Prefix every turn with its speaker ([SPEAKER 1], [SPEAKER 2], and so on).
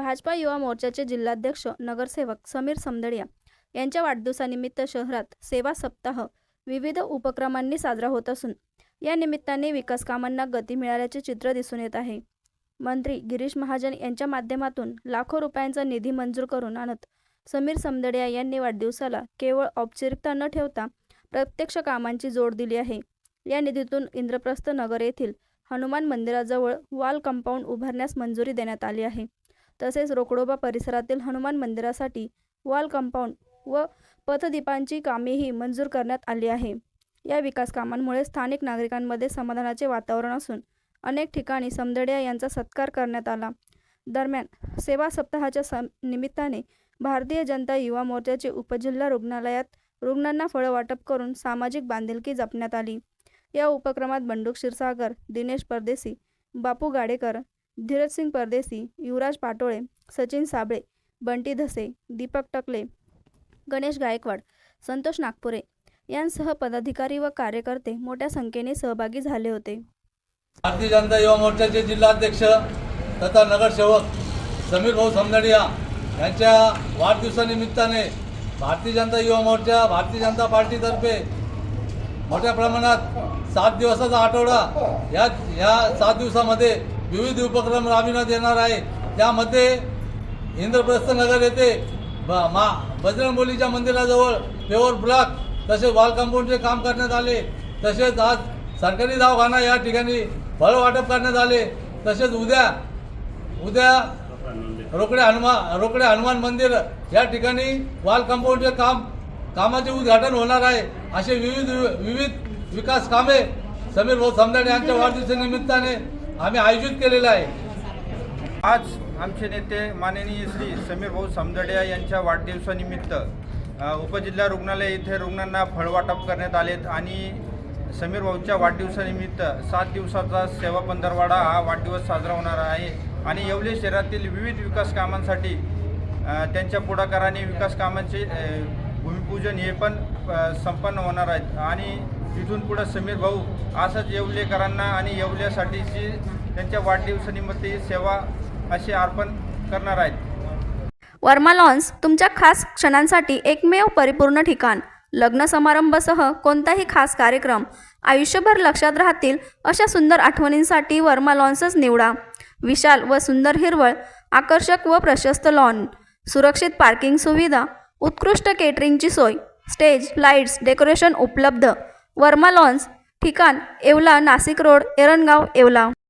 [SPEAKER 1] भाजपा युवा मोर्चाचे जिल्हाध्यक्ष नगरसेवक समीर समदडिया यांच्या वाढदिवसानिमित्त शहरात सेवा सप्ताह विविध उपक्रमांनी साजरा होत असून या निमित्ताने विकास कामांना गती मिळाल्याचे चित्र दिसून येत आहे। मंत्री गिरीश महाजन यांच्या माध्यमातून लाखो रुपयांचा निधी मंजूर करून आणत समीर समदडिया यांनी वाढदिवसाला केवळ औपचारिकता न ठेवता प्रत्यक्ष कामांची जोड दिली आहे। या निधीतून इंद्रप्रस्थ नगर येथील हनुमान मंदिराजवळ वॉल कंपाऊंड उभारण्यास मंजुरी देण्यात आली आहे। तसेच रोकडोबा परिसरातील हनुमान मंदिरासाठी वॉल कंपाऊंड व पथदीपांची कामेही मंजूर करण्यात आली आहे। या विकास कामांमुळे स्थानिक नागरिकांमध्ये समाधानाचे वातावरण असून अनेक ठिकाणी समदडिया यांचा सत्कार करण्यात आला। दरम्यान सेवा सप्ताहाच्या निमित्ताने भारतीय जनता युवा मोर्चाचे उपजिल्हा रुग्णालयात रुग्णांना फळं वाटप करून सामाजिक बांधिलकी जपण्यात आली। या उपक्रमात बंडू क्षीरसागर, दिनेश परदेसी, बापू गाडेकर, धीरजसिंग परदेसी, युवराज पाटोळे, सचिन साबळे, बंटी धसे, दीपक टकले, गणेश गायकवाड, संतोष नागपुरे यांसह पदाधिकारी व कार्यकर्ते मोठ्या संख्येने सहभागी झाले होते।
[SPEAKER 2] भारतीय जनता युवा मोर्चाचे जिल्हाध्यक्ष तथा नगरसेवक समीर भाऊ समदडिया यांच्या वाढदिवसानिमित्ताने भारतीय जनता युवा मोर्चा भारतीय जनता पार्टीतर्फे मोठ्या प्रमाणात 7 दिवसाचा आठवडा या 7 दिवसामध्ये विविध उपक्रम राबविण्यात येणार आहे। त्यामध्ये इंद्रप्रस्थ नगर येथे बजरंगबलीच्या मंदिराजवळ पेवर ब्लॉक तसेच वॉल कंपाऊंडचे काम करण्यात आले। तसेच आज सरकारी दवाखाना या ठिकाणी फळ वाटप करण्यात आले। तसेच उद्या रोकडे हनुमान मंदिर या ठिकाणी वॉल कंपाऊंडचे कामाचे उद्घाटन होणार आहे। असे विविध विकास कामे समीर भाऊ समदडिया यांच्या वाढदिवसानिमित्ताने आम्ही आयोजित केलेले आहे।
[SPEAKER 3] आज आमचे नेते माननीय श्री समीर भाऊ समदडिया यांच्या वाढदिवसानिमित्त उपजिल्हा रुग्णालय येथे रुग्णांना फळवाटप करण्यात आलेत आणि समीर भाऊच्या वाढदिवसानिमित्त 7 दिवसाचा सेवा पंधरवडा हा वाढदिवस साजरा होणार आहे आणि येवले शहरातील विविध विकास कामांसाठी त्यांच्या पुढाकाराने विकास कामांचे भूमिपूजन हे पण संपन्न होणार आहेत आणि इथून पुढे समीर भाऊ असंच येवलेकरांना आणि येवल्यासाठीची त्यांच्या वाढदिवसानिमित्त सेवा अशी अर्पण करणार आहेत।
[SPEAKER 1] वर्मा लॉन्स तुमच्या खास क्षणांसाठी एकमेव परिपूर्ण ठिकाण। लग्न समारंभासह कोणताही खास कार्यक्रम आयुष्यभर लक्षात राहतील अशा सुंदर आठवणींसाठी वर्मा लॉन्सच निवडा। विशाल व सुंदर हिरवळ, आकर्षक व प्रशस्त लॉन, सुरक्षित पार्किंग सुविधा, उत्कृष्ट केटरिंगची सोय, स्टेज, लाईट्स, डेकोरेशन उपलब्ध। वर्मा लॉन्स, ठिकाण येवला, नाशिक रोड, एरणगाव, येवला।